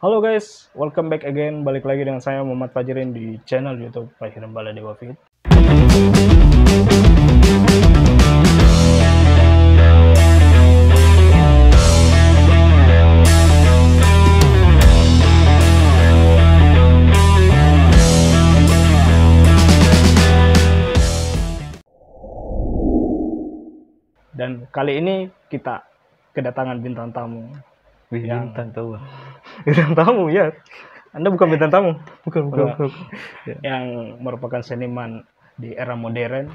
Halo guys, welcome back again. Balik lagi dengan saya Muhammad Fajirin di channel YouTube Fajirin Baladewa Fit. Dan kali ini kita kedatangan bintang tamu. Bintang tamu. Bintang tamu ya. Anda bukan bintang tamu, Bukan. yang merupakan seniman di era modern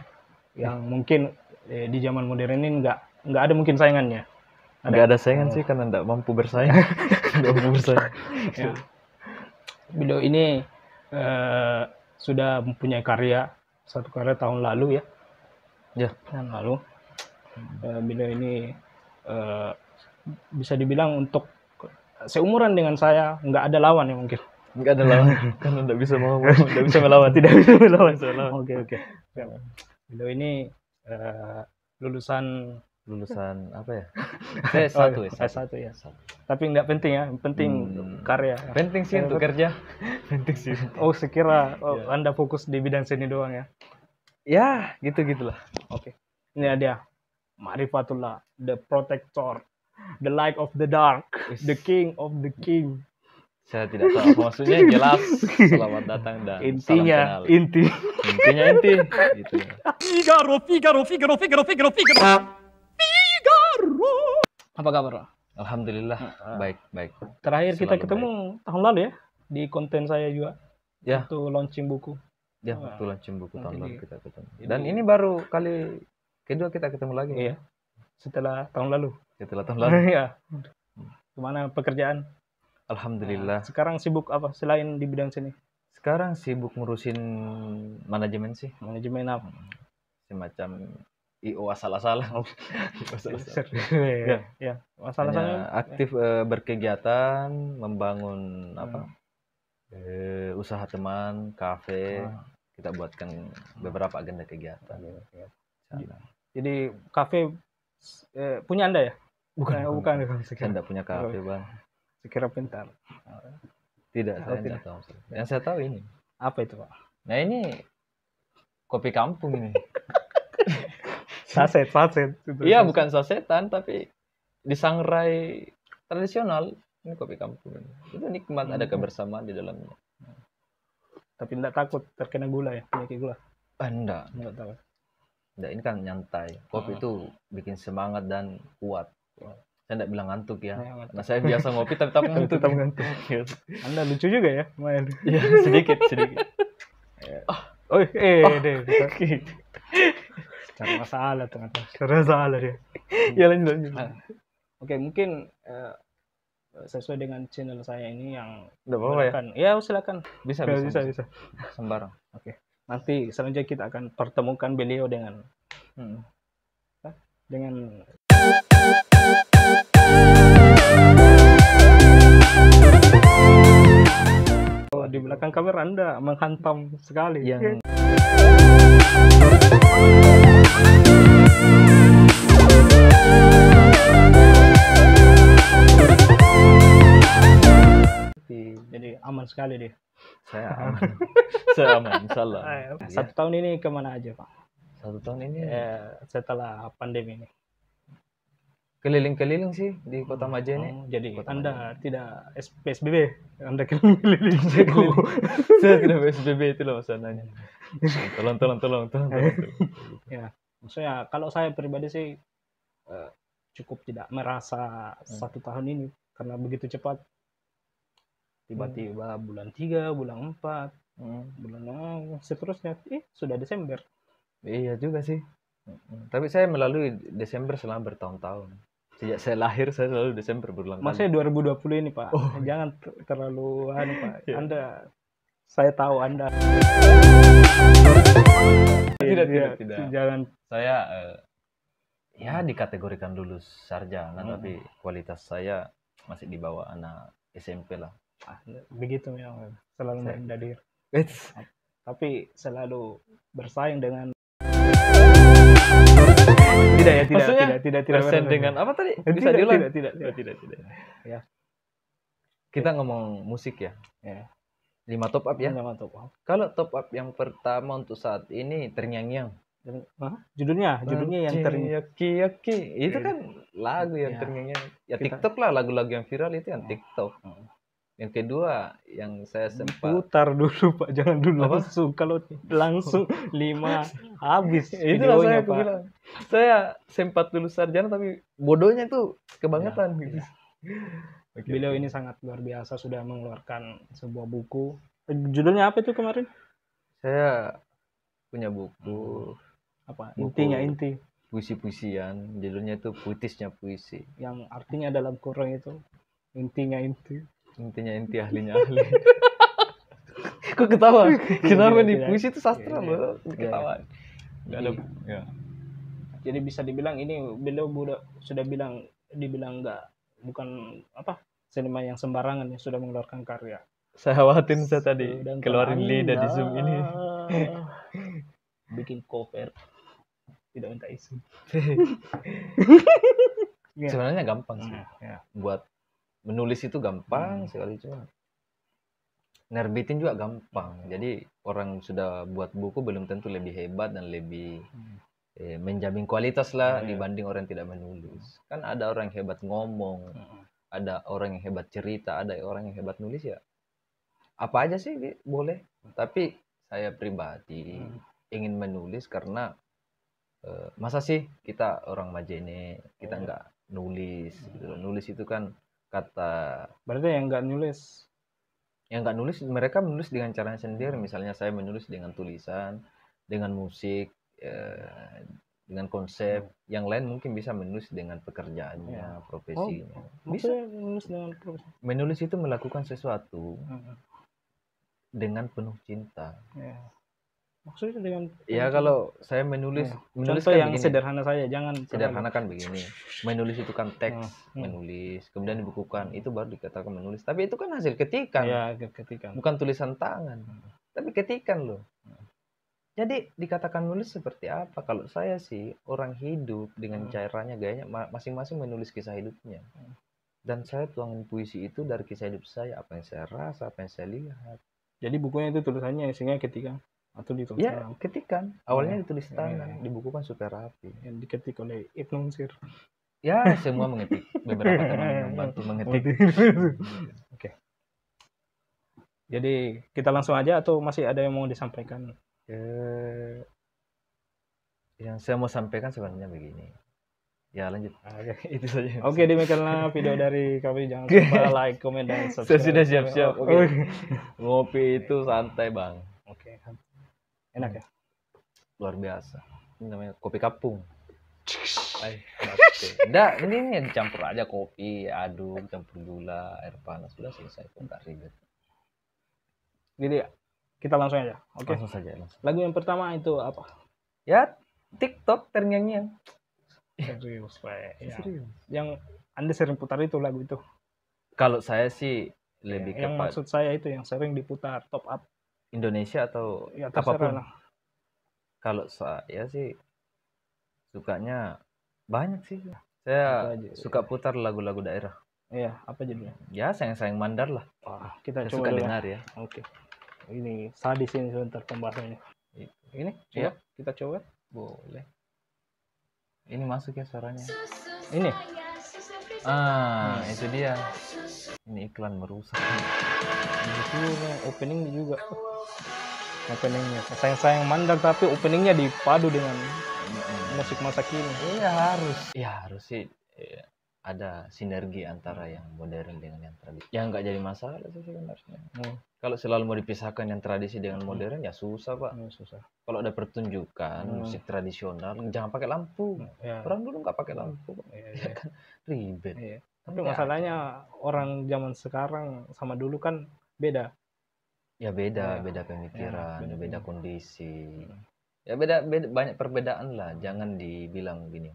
yang mungkin di zaman modern ini nggak ada mungkin saingannya. Nggak ada saingan sih karena nggak mampu bersaing. Nggak mampu bersaing. Ya. Beliau ini sudah mempunyai satu karya tahun lalu ya. Ya. Tahun lalu. Beliau ini bisa dibilang untuk seumuran dengan saya, nggak ada lawan ya mungkin. Nggak ada lawan karena nggak bisa nggak bisa melawan. Tidak bisa melawan. Oke. Beliau ini lulusan apa ya? S1 S1 ya. Tapi nggak penting ya, yang penting karya. Penting sih untuk kerja. Penting sih. Oh, sekira Anda fokus di bidang seni doang ya. Ya, gitulah. Oke. Ini dia. Ma'rifatullah, the protector, the light of the dark, the king of the king. Saya tidak tahu apa maksudnya, jelas. Selamat datang dan Intinya, salam kenal. Intinya gitu. Figaro. Apa kabar, Pak? Alhamdulillah, baik. Terakhir kita Selalu ketemu tahun lalu ya, di konten saya juga. Ya. Waktu launching buku. Ya, waktu launching buku tahun lalu kita ketemu. Jadi- Dan ini baru kali kedua kita ketemu lagi. Iya. Setelah tahun lalu. Setelah tahun lalu. Iya. Gimana pekerjaan? Alhamdulillah. Sekarang sibuk apa selain di bidang seni? Sekarang sibuk ngurusin manajemen sih. Manajemen apa? Semacam IO asal-asalan. Ya. Masalah Hanya saya aktif berkegiatan, membangun usaha teman, kafe. Kita buatkan beberapa agenda kegiatan. Sana. Jadi kafe punya Anda ya? Bukan. Saya tidak punya kafe, Bang. Sekira pintar. Tidak, saya tidak tahu. Yang saya tahu ini. Apa itu, Pak? Nah, ini kopi kampung ini. Saset. Iya, bukan sasetan, tapi di sangrai tradisional. Ini kopi kampung. Itu nikmat, ada kebersamaan di dalamnya. Tapi tidak takut terkena gula ya, penyakit gula. Enggak. Enggak tahu. Enggak, ini kan nyantai. Kopi itu bikin semangat dan kuat. Saya enggak bilang ngantuk ya. Nah, saya biasa ngopi tapi tetap ngantuk. Anda lucu juga ya, main. Iya, sedikit. Oh, deh. Cari masalah ternyata. dia. Ya, lanjut. Oke, mungkin sesuai dengan channel saya ini yang Enggak apa-apa ya? Ya, silakan. Bisa. Sembarang. Oke. Nanti selanjutnya kita akan pertemukan beliau dengan di belakang kamera Anda menghantam sekali. Yang Jadi aman sekali dia. saya aman, insyaallah. 1 tahun ini kemana aja, Pak? 1 tahun ini Setelah pandemi ini. keliling-keliling sih di Kota Maja ini. Jadi Kota Anda tidak PSBB, Anda keliling. Saya tidak PSBB itu loh masalahnya. Tolong. Ya, maksudnya kalau saya pribadi sih cukup tidak merasa 1 tahun ini karena begitu cepat. Tiba-tiba bulan 3, bulan 4, bulan seterusnya, sudah Desember. Iya juga sih. Tapi saya melalui Desember selama bertahun-tahun. Sejak saya lahir saya selalu Desember berulang kali. Maksudnya 2020 ini, Pak. Jangan terlalu Pak. Saya tahu Anda. Tidak. Jangan. Saya ya dikategorikan lulus sarjana tapi kualitas saya masih di bawah anak SMP lah. Begitu memang selalu merendah diri. It's Tapi selalu bersaing dengan tidak persen dengan apa tadi? Bisa tidak, diulang? tidak. Tidak. Ya. Kita ngomong musik ya. Ya. 5 top up ya. Yang top up. Kalau top up yang pertama untuk saat ini Terngiang-ngiang. Judulnya yang Yaki. Itu kan lagu yang Ya. Terngiang-ngiang. Ya Kita- TikTok lah, lagu-lagu yang viral itu yang Oh. TikTok. Oh. Yang kedua yang saya sempat Putar dulu Pak, jangan dulu Apa? langsung. Kalau langsung 5 habis itulah videonya aku Pak. bilang. Saya sempat lulus sarjana tapi bodohnya tuh kebangetan Ya, gitu. ya. Oke, Beliau oke. ini sangat luar biasa, sudah mengeluarkan sebuah buku. Judulnya apa itu kemarin? Saya punya buku Apa? Buku. Intinya inti puisi-puisian, judulnya itu Puitisnya Puisi. yang artinya dalam kurung itu intinya inti. Intinya inti ahlinya ahli. Kok ketawa? Kenapa nih? Tidak. Puisi itu sastra Iya, loh, iya. ketawa. Enggak ada. Ya. Jadi bisa dibilang ini beliau sudah dibilang bukan seniman yang sembarangan yang sudah mengeluarkan karya. Saya khawatir saya tadi Sedangkan keluarin lidah di Anda Zoom ini. bikin cover tidak minta izin. Ya. Sebenarnya gampang sih. Ya. Buat menulis itu gampang sekali, cuma nerbitin juga gampang. Jadi orang sudah buat buku belum tentu lebih hebat dan lebih menjamin kualitas lah Iya. dibanding orang yang tidak menulis. Kan ada orang yang hebat ngomong, ada orang yang hebat cerita, ada orang yang hebat nulis ya. Apa aja sih boleh. Tapi saya pribadi ingin menulis karena masa sih kita orang Majene kita nggak nulis gitu. Nulis itu kan kata Berarti yang nggak nulis. yang nggak nulis, mereka menulis dengan caranya sendiri. Misalnya saya menulis dengan tulisan, dengan musik, dengan konsep. Yang lain mungkin bisa menulis dengan pekerjaannya, profesinya. Bisa. Maksudnya nulis dengan Menulis itu melakukan sesuatu dengan penuh cinta. Ya. Maksudnya dengan Ya kalau saya menulis contoh kan yang begini. sederhana saja, jangan Sederhana kan begini. Menulis itu kan teks, menulis, kemudian dibukukan, itu baru dikatakan menulis. Tapi itu kan hasil ketikan. Ya, ketikan. Bukan tulisan tangan. Tapi ketikan loh. Jadi dikatakan nulis seperti apa? Kalau saya sih orang hidup dengan caranya, gayanya masing-masing menulis kisah hidupnya. Dan saya tuangin puisi itu dari kisah hidup saya, apa yang saya rasa, apa yang saya lihat. Jadi bukunya itu tulisannya isinya ketikan atau ditulis Ya, tangan? ketikan. Awalnya ditulis tangan, dibukukan supaya rapi. Yang diketik oleh Ibnu Unsir. Ya, semua mengetik. Beberapa teman membantu mengetik. Oke. Jadi kita langsung aja atau masih ada yang mau disampaikan? Yang saya mau sampaikan sebenarnya begini. Ya lanjut. Itu saja. Oke, demikianlah video dari kami. Jangan lupa like, komen, dan subscribe. Saya sudah siap-siap. Oke. Ngopi itu santai bang. Oke. Enak ya? Luar biasa. Ini namanya kopi kapung. Enggak, ini dicampur aja kopi, aduk, campur gula, air panas, sudah selesai. Enggak ribet. Jadi kita langsung aja. Oke. Langsung saja. Lagu yang pertama itu apa? Ya, TikTok Terngiang-ngiang. Serius, Pak. Ya. Serius. Yang Anda sering putar itu lagu itu? Kalau saya sih lebih yang kepada maksud saya itu yang sering diputar top up Indonesia atau ya, apapun. lah. Kalau saya sih sukanya banyak sih. Saya suka putar lagu-lagu daerah. Iya, apa judulnya? Ya, sayang-sayang Mandar lah. Kita saya coba suka dulu dengar ya. Oke. Ini sadis ini sebentar pembahasannya. Ini coba kita coba. Boleh. Ini masuk ya suaranya. Ini. Itu dia. Ini iklan merusak. Itu openingnya juga. Openingnya sayang Mandar, tapi openingnya dipadu dengan musik masa kini. Iya harus. Ya harus sih. Ada sinergi antara yang modern dengan yang tradisi. Yang nggak jadi masalah sih sebenarnya. Kalau selalu mau dipisahkan yang tradisi dengan modern ya susah pak. Susah. Kalau ada pertunjukan musik tradisional jangan pakai lampu. Orang dulu nggak pakai lampu. Ya kan ribet. Tapi masalahnya orang zaman sekarang sama dulu kan beda. Ya beda pemikiran, beda kondisi. Ya beda banyak perbedaan lah. Jangan dibilang gini.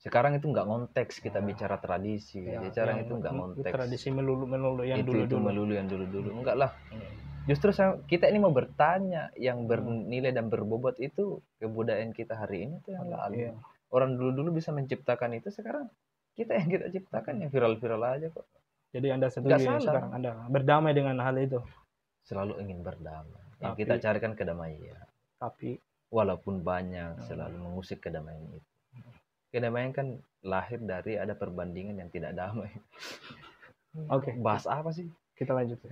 Sekarang itu nggak konteks kita bicara tradisi. Sekarang itu nggak konteks. Tradisi melulu yang dulu. Itu melulu yang dulu. Enggak lah. Justru kita ini mau bertanya yang bernilai dan berbobot itu kebudayaan kita hari ini tuh yang lalu. Orang dulu bisa menciptakan itu, sekarang kita yang kita ciptakan yang viral-viral aja kok. Jadi Anda Nggak setuju salah. sekarang Anda berdamai dengan hal itu. Selalu ingin berdamai. Yang Tapi- kita carikan kedamaian. Tapi Walaupun banyak selalu mengusik kedamaian itu. Kedamaian kan lahir dari ada perbandingan yang tidak damai. Oke. Bahas apa sih? Kita lanjut.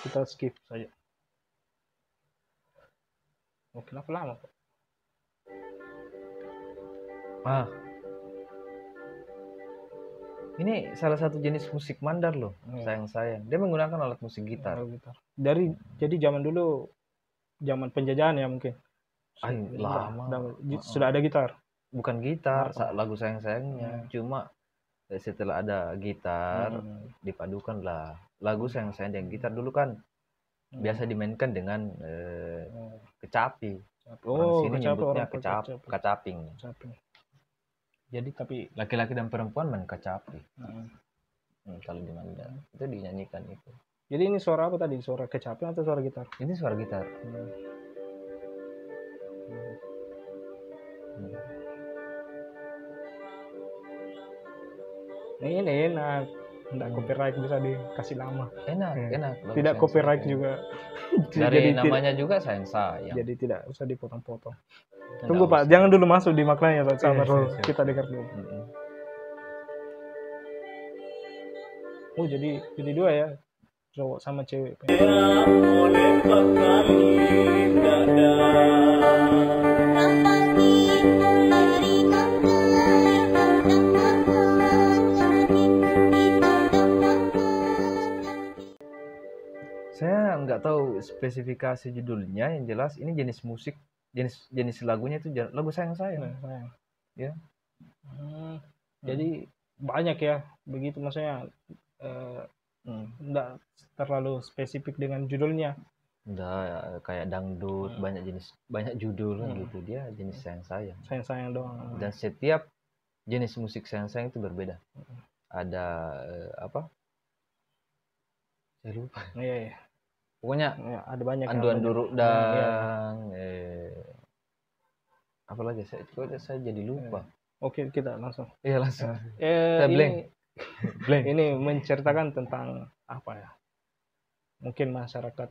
Kita skip saja. Oh, kenapa lama kok? Ini salah satu jenis musik mandar loh, Iya. sayang. Dia menggunakan alat musik gitar. Gitar. Jadi zaman dulu, zaman penjajahan ya mungkin. Lama. Sudah ada gitar. Bukan gitar, Apa? lagu sayang-sayangnya. Cuma setelah ada gitar, dipadukan lah. Lagu sayang-sayang dengan gitar dulu kan biasa dimainkan dengan kecapi. Orang sini nyebutnya kacaping. Jadi tapi Laki-laki dan perempuan main kecapi. Kalau di Mandar itu dinyanyikan itu. Jadi ini suara apa tadi? Suara kecapi atau suara gitar? Ini suara gitar. Ini enak. Tidak copyright, bisa dikasih lama. Enak. Tidak copyright juga. Dari namanya juga sayang-sayang. Jadi tidak usah dipotong-potong. Tunggu Pak, jangan dulu masuk di maknanya, Pak. Sabar dulu. Kita dengar dulu. Oh, jadi dua ya, cowok sama cewek. Saya nggak tahu spesifikasi judulnya, yang jelas ini jenis musik, jenis lagunya itu lagu sayang-sayang. Sayang. Ya. Jadi banyak ya, begitu maksudnya. Nggak terlalu spesifik dengan judulnya. Udah kayak dangdut, banyak judul gitu. Dia jenis sayang-sayang. Sayang-sayang doang. Dan setiap jenis musik sayang-sayang itu berbeda. Ada apa? Saya lupa. Iya. Pokoknya ada banyak. Andu-andu rukdang. Apalagi saya jadi lupa. Oke, kita langsung. Iya langsung. Saya blank. Ini menceritakan tentang apa ya? Mungkin masyarakat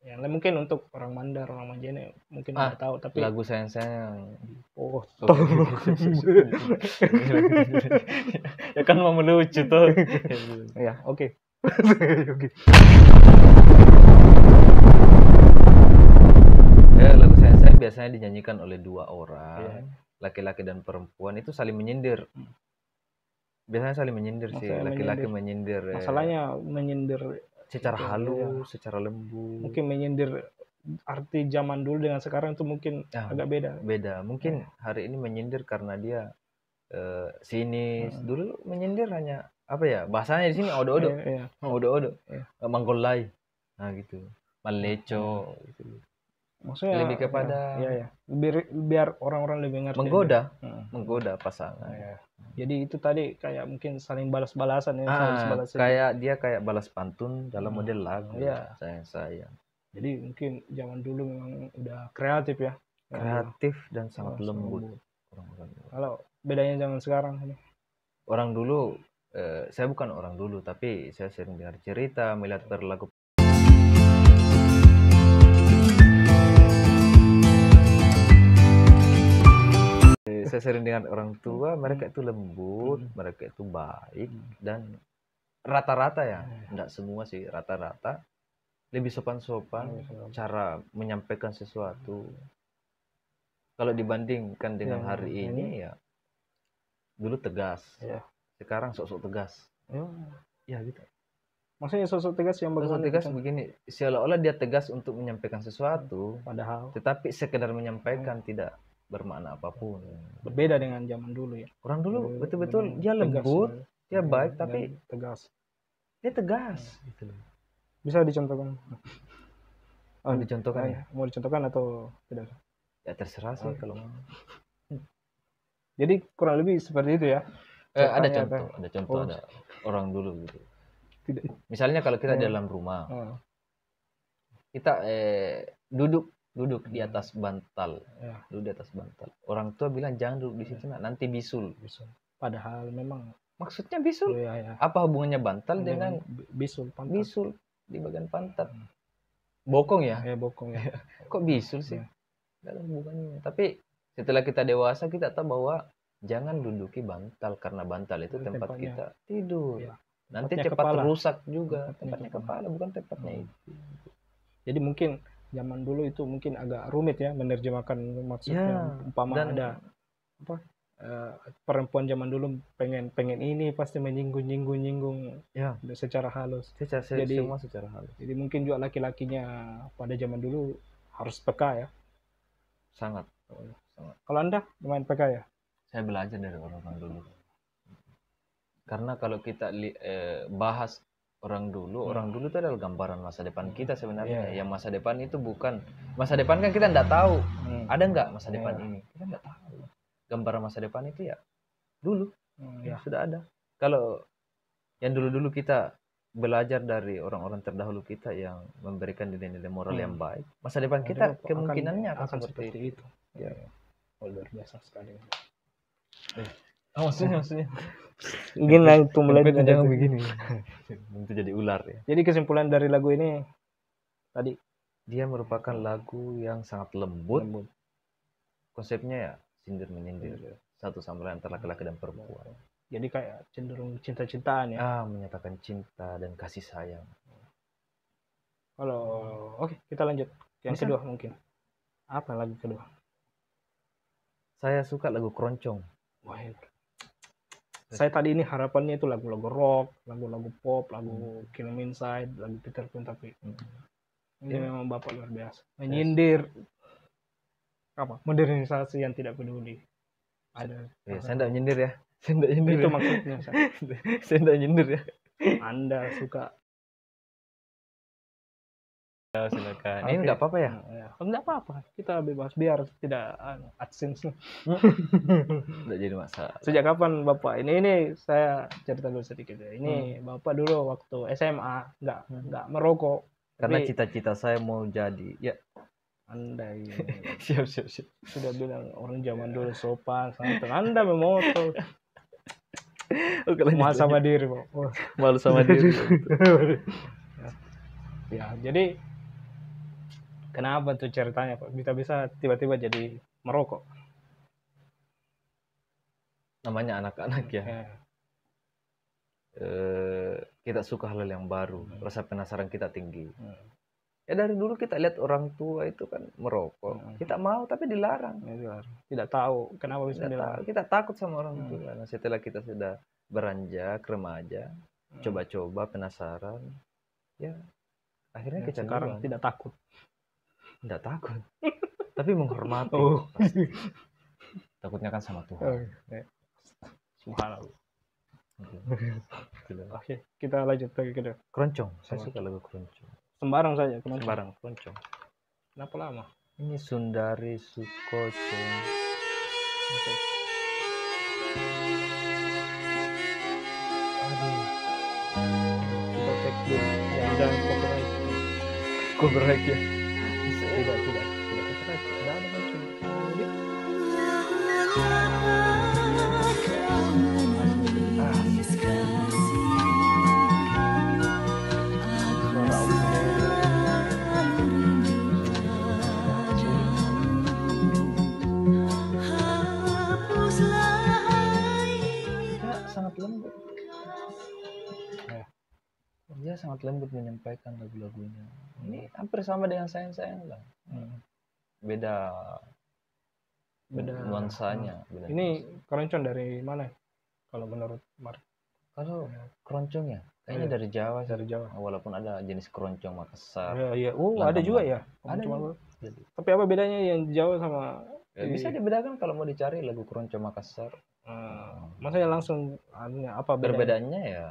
ya, mungkin untuk orang Mandar, orang Majene mungkin nggak tahu, tapi lagu sayang-sayang. Oh, ya kan mau melucu tuh. Ya, oke. Lagu sayang-sayang biasanya dinyanyikan oleh dua orang, laki-laki dan perempuan, itu saling menyindir. Biasanya saling menyindir sih, laki-laki menyindir. Masalahnya menyindir secara halus, secara lembut. Mungkin menyindir arti zaman dulu dengan sekarang itu mungkin agak beda. Mungkin hari ini menyindir karena dia sinis. Dulu menyindir hanya apa ya? Bahasanya di sini odo-odo. Odo-odo. Manggolai. Nah gitu. Maleco gitu. Maksudnya lebih kepada biar orang-orang lebih ngerti. Menggoda pasangan. Jadi itu tadi kayak mungkin saling balas-balasan ya, kayak dia kayak balas pantun dalam model lagu. Sayang-sayang. Jadi mungkin zaman dulu memang udah kreatif ya. Kreatif dan sangat lembut. Kalau bedanya zaman sekarang ini. Orang dulu, saya bukan orang dulu, tapi saya sering dengar cerita, melihat perilaku. Saya sering dengar orang tua, mereka itu lembut, mereka itu baik, dan rata-rata ya, enggak semua sih, rata-rata lebih sopan-sopan cara menyampaikan sesuatu. Kalau dibandingkan dengan hari ini ya, dulu tegas, sekarang sok-sok tegas. Ya gitu. Maksudnya sosok tegas yang bagaimana? Sosok tegas begini, seolah-olah dia tegas untuk menyampaikan sesuatu, padahal tetapi sekedar menyampaikan tidak bermakna apapun. Berbeda dengan zaman dulu ya. Orang dulu betul-betul dia lembut, dia baik, tapi tegas. Dia tegas. Gitu. Bisa dicontohkan? Dicontohkan ya? Mau dicontohkan atau tidak? Ya terserah sih kalau mau. Jadi kurang lebih seperti itu ya? Ada contoh, ada orang dulu gitu. Tidak. Misalnya kalau kita dalam rumah, kita duduk di atas bantal, duduk di atas bantal. Orang tua bilang jangan duduk di situ, nanti bisul. Padahal memang Maksudnya bisul? Oh, ya. Apa hubungannya bantal dengan bisul? Pantat. bisul di bagian pantat? Bokong ya? Ya bokong ya. Kok bisul sih? Nggak ada hubungannya. Tapi setelah kita dewasa kita tahu bahwa jangan duduki bantal karena bantal itu tempat Tempatnya. kita tidur. Ya. Nanti Tempatnya cepat kepala. rusak juga. Tempatnya Tempatnya kepala bukan tempatnya itu. Jadi mungkin zaman dulu itu mungkin agak rumit ya menerjemahkan maksudnya. Umpama ada apa perempuan zaman dulu pengen ini pasti menyinggung Ya, secara halus. semua secara halus. Jadi mungkin juga laki-lakinya pada zaman dulu harus peka ya. Sangat. Kalau Anda lumayan peka ya? Saya belajar dari orang-orang dulu. Karena kalau kita bahas orang dulu itu adalah gambaran masa depan kita sebenarnya. Yang masa depan itu bukan masa depan kan kita enggak tahu. Ada enggak masa depan ini? Kita enggak tahu. Gambaran masa depan itu ya dulu sudah ada. Kalau yang dulu-dulu kita belajar dari orang-orang terdahulu kita yang memberikan nilai-nilai moral yang baik, masa depan kita kemungkinannya akan seperti itu. Ya. Luar biasa sekali. Maksudnya Gini itu mulai jangan begini. Itu jadi ular ya. Jadi kesimpulan dari lagu ini tadi dia merupakan lagu yang sangat lembut. Konsepnya ya sindir menyindir satu sama lain antara laki-laki dan perempuan. Jadi kayak cenderung cinta-cintaan ya. Menyatakan cinta dan kasih sayang. Kalau oke, kita lanjut yang kedua mungkin. Apa lagu kedua? Saya suka lagu Keroncong. Wah, saya tadi ini harapannya itu lagu-lagu rock, lagu-lagu pop, lagu Kill Me Inside, lagu Peter Pan, tapi ini memang Bapak luar biasa. Menyindir apa? Modernisasi yang tidak peduli. Ada. Saya tidak nyindir ya. Saya tidak nyindir. Itu maksudnya. Saya tidak nyindir ya. Anda suka. Silakan. Ini nggak apa-apa ya? Nggak apa-apa. Kita bebas biar tidak AdSense. Nggak jadi masalah. Sejak kapan Bapak? Ini saya cerita dulu sedikit ya. Ini Bapak dulu waktu SMA nggak merokok. Karena cita-cita saya mau jadi ya. Anda ini siap. sudah bilang orang zaman dulu sopan santun. Anda memoto. Malu sama diri, Pak. Malu sama diri. Ya, jadi kenapa tuh ceritanya, Pak? Bisa tiba-tiba jadi merokok? Namanya anak-anak ya. Kita suka hal yang baru, rasa penasaran kita tinggi. Ya dari dulu kita lihat orang tua itu kan merokok. Kita mau tapi dilarang. Tidak tahu kenapa bisa dilarang. Kita takut sama orang tua. Nah, setelah kita sudah beranjak remaja, coba-coba penasaran, ya akhirnya kita sekarang tidak takut. Tidak takut. Tapi menghormati. Takutnya kan sama Tuhan. Subhanallah. Oke, kita lanjut lagi ke Keroncong. Saya suka lagu Keroncong. Sembarang saja, Sembarang Keroncong. Kenapa lama? Ini Sundari Sukocong. Aduh. Kita cek dulu. Jangan copyright ya. Tidak copyright. Tidak ada muncul. Dia sangat lembut menyampaikan lagu-lagunya. Ini hampir sama dengan sayang-sayang lah. Beda nuansanya. Ini Keroncong dari mana? Kalau menurut Mark? Kalau Keroncong ya, kayaknya dari Jawa. Dari Jawa. Walaupun ada jenis Keroncong Makassar. Iya. Ada juga ya. Ada. Tapi apa bedanya yang Jawa sama? Bisa dibedakan kalau mau dicari lagu Keroncong Makassar. Maksudnya langsung apa bedanya? Perbedaannya ya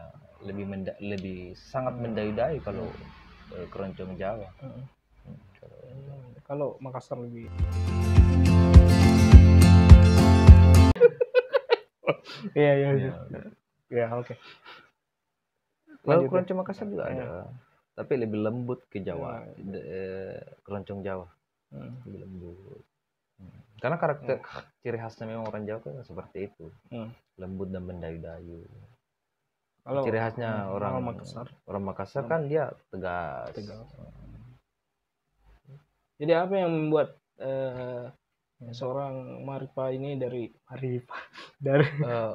lebih sangat mendayu-dayu kalau Keroncong Jawa. Kalau Makassar lebih. Iya. Ya, oke. Lagu Keroncong Makassar juga ada, tapi lebih lembut ke Jawa. Keroncong Jawa lebih lembut. Karena karakter ciri khasnya memang orang Jawa kan seperti itu, lembut dan mendayu-dayu. Kalau Ciri khasnya orang Makassar kan dia tegas. Jadi apa yang membuat seorang Maripa ini dari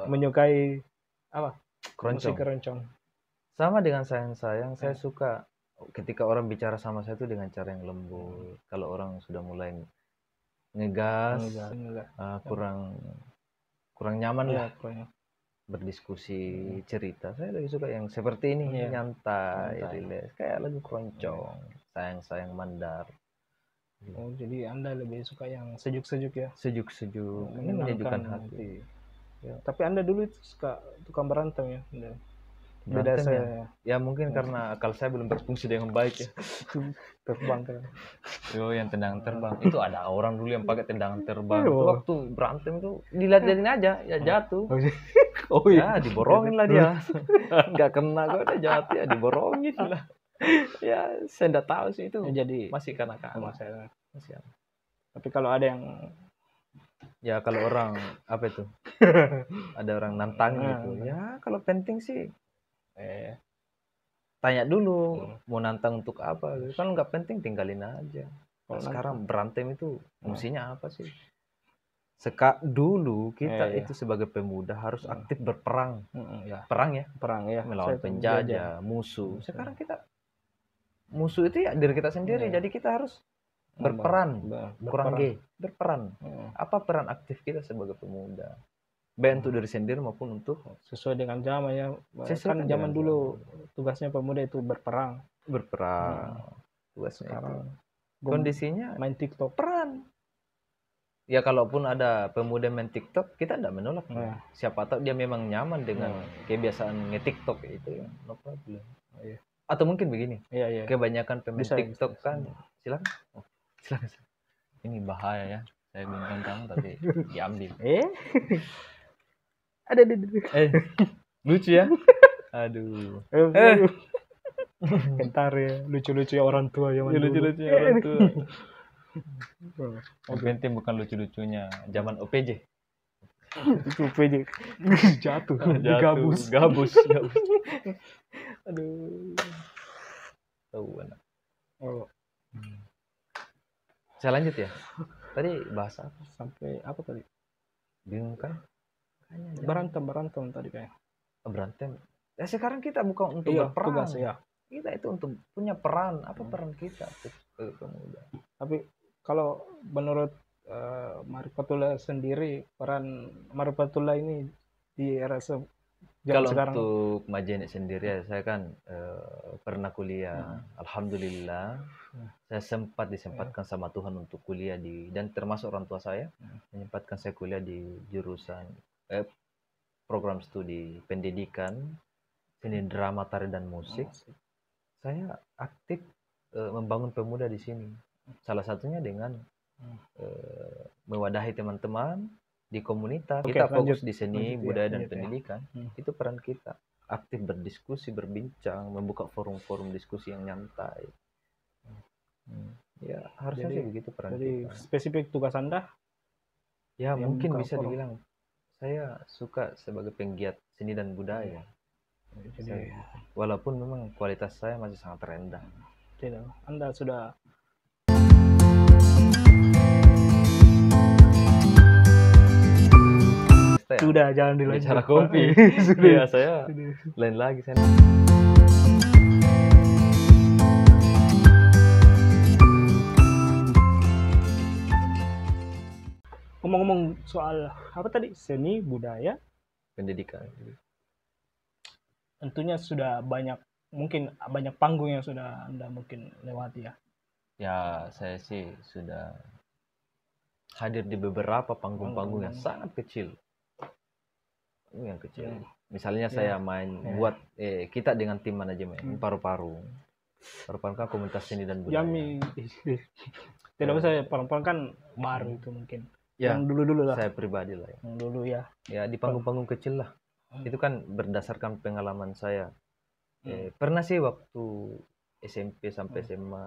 menyukai apa? Musik keroncong. Sama dengan sayang-sayang, saya suka ketika orang bicara sama saya itu dengan cara yang lembut. Kalau orang sudah mulai ngegas, kurang nyaman lah berdiskusi, cerita. Saya lebih suka yang seperti ini, nyantai, relax, kayak lagu keroncong, sayang-sayang mandar. Oh, jadi Anda lebih suka yang sejuk-sejuk ya? Sejuk-sejuk, ini menyejukkan hati. Ya. Tapi Anda dulu suka tukang berantem ya? Beda saya. Ya mungkin karena akal saya belum berfungsi dengan baik ya. Terbang kan? Yang tendangan terbang. Itu ada orang dulu yang pakai tendangan terbang. Itu waktu berantem tuh dilihat-lihatin aja, ya jatuh. Oh iya, diborongin lah dia. Nggak kena kok, dia jatuh ya diborongin lah. Ya, saya nggak tahu sih itu. Jadi masih kanak-kanak. Masih. Tapi kalau ada yang kalau orang apa itu? Ada orang nantang gitu. Ya, kalau penting sih tanya dulu mau nantang untuk apa. Kalau nggak penting tinggalin aja. Sekarang berantem itu fungsinya apa sih? Dulu kita itu sebagai pemuda harus aktif berperang. Perang ya, melawan penjajah, musuh. Sekarang kita musuh itu ya diri kita sendiri. Jadi kita harus berperan. Berperan. Apa peran aktif kita sebagai pemuda? Baik untuk diri sendiri maupun untuk sesuai dengan zaman ya. Kan zaman dulu tugasnya pemuda itu berperang. Tugasnya sekarang itu. Kondisinya main TikTok. Peran. Ya kalaupun ada pemuda main TikTok, kita tidak menolak. Siapa tahu dia memang nyaman dengan kebiasaan nge-TikTok itu ya, no problem. Atau mungkin begini, kebanyakan pemain TikTok kan, silakan. Silakan. Ini bahaya ya, saya bimbang kamu tapi diambil. Ada. Lucu ya. Aduh. Bentar ya, lucu-lucu orang tua yang lucu-lucu orang tua. Yang penting bukan lucu-lucunya zaman OPJ. Itu OPJ jatuh. Gabus. Aduh. Tahu anak. Saya lanjut ya. Tadi bahasa apa? Sampai apa tadi? Bingung kan? Berantem tadi kayak. Berantem. Ya sekarang kita bukan untuk berperang. Kita itu untuk punya peran. Apa peran kita sebagai pemuda? Tapi kalau menurut Maripatullah sendiri, peran Maripatullah ini di era kalau sekarang? Untuk Majene sendiri saya kan pernah kuliah. Alhamdulillah saya disempatkan sama Tuhan untuk kuliah dan termasuk orang tua saya menyempatkan saya kuliah di jurusan program studi pendidikan seni drama, tari dan musik. Saya aktif membangun pemuda di sini. Salah satunya dengan mewadahi teman-teman di komunitas. Kita fokus di seni, budaya, dan pendidikan. Itu peran kita. Aktif berdiskusi, berbincang, membuka forum-forum diskusi yang nyantai. Ya, harusnya sih begitu peran jadi kita. Spesifik tugas Anda? Ya, mungkin bisa dibilang. Saya suka sebagai penggiat seni dan budaya. Jadi, walaupun memang kualitas saya masih sangat rendah. Tidak, Anda sudah jangan dilanjut. Bicara kopi. Iya, saya lain lagi saya. Ngomong-ngomong soal apa tadi? Seni, budaya, pendidikan. Tentunya sudah banyak panggung yang sudah Anda mungkin lewati ya. Ya, saya sih sudah hadir di beberapa panggung-panggung yang sangat kecil. Yang kecil. Misalnya saya main buat kita dengan tim manajemen Paru-Paru. Paru-Paru kan komunitas seni dan budaya. Tidak usah Paru-Paru kan baru itu mungkin. Ya, yang dulu-dulu lah. Saya pribadi lah ya. Yang dulu ya. Ya di panggung-panggung kecil lah. Itu kan berdasarkan pengalaman saya. Pernah sih waktu SMP sampai SMA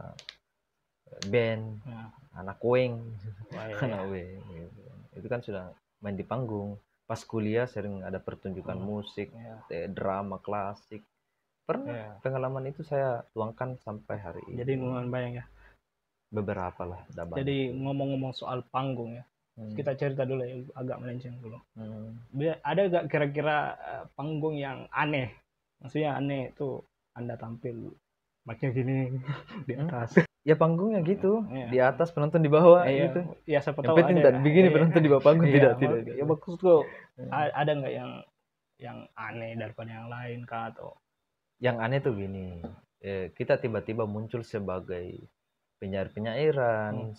band, anak weng, anak weng. Itu kan sudah main di panggung. Pas kuliah sering ada pertunjukan musik, Ya. drama klasik. Pernah Ya. pengalaman itu saya tuangkan sampai hari ini. Jadi lumayan banyak ya. Beberapa lah, ada banyak. Jadi ngomong-ngomong soal panggung ya, kita cerita dulu ya, agak melenceng dulu. Ada gak kira-kira panggung yang aneh? Maksudnya aneh itu Anda tampil macam gini di atas. Ya panggungnya gitu, Iya. di atas penonton di bawah gitu. Ya siapa Yang tahu penting ada. tak begini penonton di bawah panggung, Iya, tidak. Ya maksudku ada nggak yang aneh daripada yang lain kah atau? Yang aneh tuh gini, kita tiba-tiba muncul sebagai penyair-penyairan,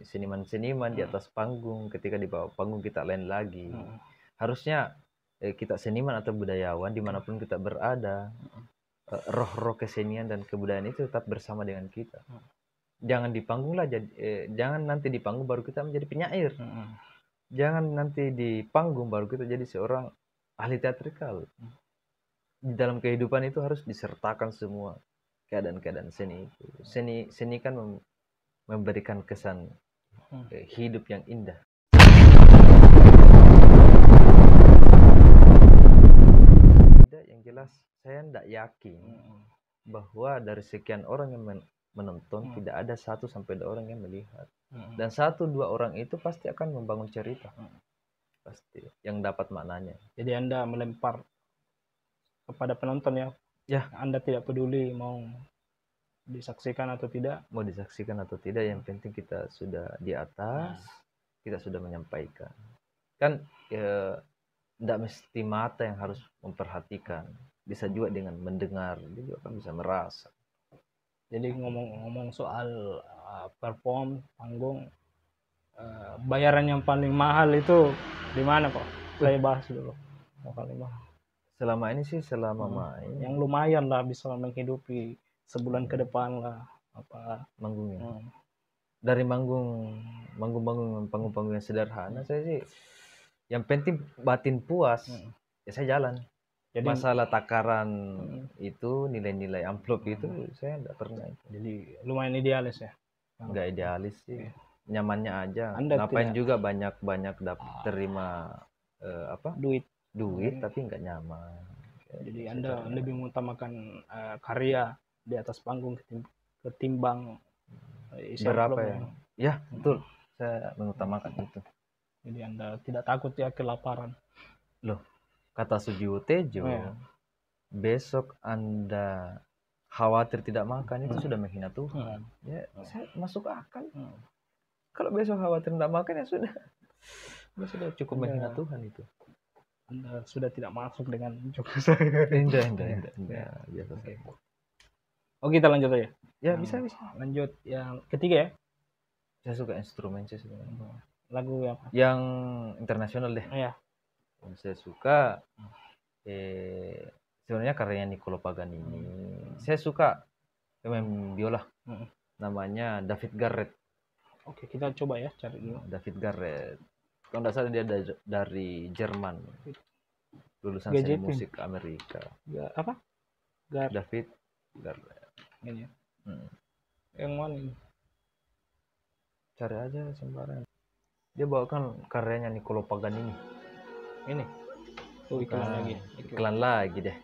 seniman-seniman di atas panggung, ketika di bawah panggung kita lain lagi. Harusnya kita seniman atau budayawan dimanapun kita berada, roh-roh kesenian dan kebudayaan itu tetap bersama dengan kita. Jangan di panggung lah, jangan nanti di panggung baru kita menjadi penyair. Jangan nanti di panggung baru kita jadi seorang ahli teatrikal. Di dalam kehidupan itu harus disertakan semua keadaan-keadaan seni itu. Seni kan memberikan kesan hidup yang indah. Yang jelas saya tidak yakin bahwa dari sekian orang yang menonton tidak ada 1-2 orang yang melihat. Dan 1-2 orang itu pasti akan membangun cerita. Pasti yang dapat maknanya. Jadi Anda melempar kepada penonton ya. Ya, Anda tidak peduli mau disaksikan atau tidak. Mau disaksikan atau tidak, yang penting kita sudah di atas, kita sudah menyampaikan. Kan tidak mesti mata yang harus memperhatikan, bisa juga dengan mendengar, dia juga kan bisa merasa. Jadi ngomong-ngomong soal perform panggung, bayaran yang paling mahal itu di mana kok? Saya bahas dulu. Yang paling mahal. Selama ini sih main. Yang lumayan lah bisa menghidupi sebulan ke depan lah apa manggungnya. Dari panggung yang sederhana saya sih yang penting batin puas. Ya saya jalan. Jadi masalah takaran itu, nilai-nilai amplop itu saya enggak pernah. Jadi lumayan idealis ya. Enggak idealis sih. Nyamannya aja. Anda ngapain juga banyak dapat terima duit tapi enggak nyaman. Jadi Anda lebih mengutamakan karya di atas panggung ketimbang berapa ya? Ya, betul. Saya mengutamakan itu. Jadi Anda tidak takut ya kelaparan. Loh, kata Sujiwo Tejo, besok Anda khawatir tidak makan itu sudah menghina Tuhan. Ya, saya masuk akal. Kalau besok khawatir tidak makan ya sudah cukup menghina Tuhan itu. Anda sudah tidak masuk dengan joke saya. Indah. Biasa saja. Oh, kita lanjut aja. Ya, bisa. Lanjut yang ketiga ya. Saya suka instrumen sih sebenarnya. Lagu apa? Yang internasional deh. Iya. Yang saya suka sebenarnya karyanya Niccolo Paganini. Saya suka pemain biola. Namanya David Garrett. Oke, kita coba ya cari dulu. David Garrett. Kalau tidak salah dia dari Jerman. Lulusan seni musik Amerika. Apa? David Garrett. Ini ya. Yang mana ini? Cari aja sembarang. Dia bawakan karyanya Niccolo Paganini. Ini. Tuh iklan lagi. Iklan lagi deh.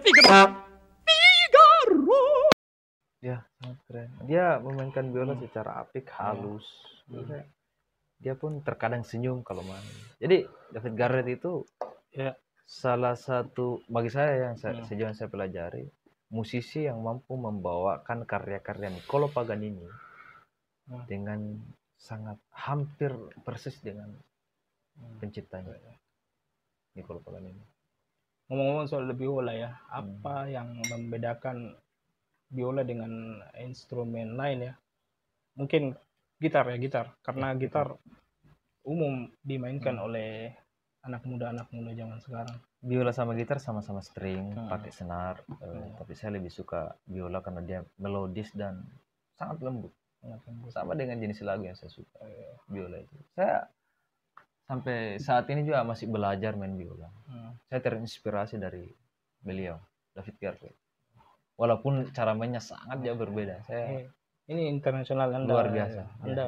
Figaro. Ya, sangat keren. Dia memainkan biola secara apik, halus. Dia pun terkadang senyum kalau main. Jadi David Garrett itu salah satu bagi saya yang sejauh yang saya pelajari, musisi yang mampu membawakan karya-karya Niccolo Paganini dengan sangat hampir persis dengan penciptanya, Niccolo Paganini. Ngomong-ngomong soal biola ya, apa yang membedakan biola dengan instrumen lain ya? Mungkin gitar ya, gitar. Karena gitar umum dimainkan oleh anak muda zaman sekarang. Biola sama gitar sama-sama string, pakai senar, tapi saya lebih suka biola karena dia melodis dan sangat lembut. Sama dengan jenis lagu yang saya suka, biola itu. Saya sampai saat ini juga masih belajar main biola. Saya terinspirasi dari beliau, David Garrett. Walaupun cara mainnya sangat jauh berbeda. Saya ini internasional Anda, luar biasa. Anda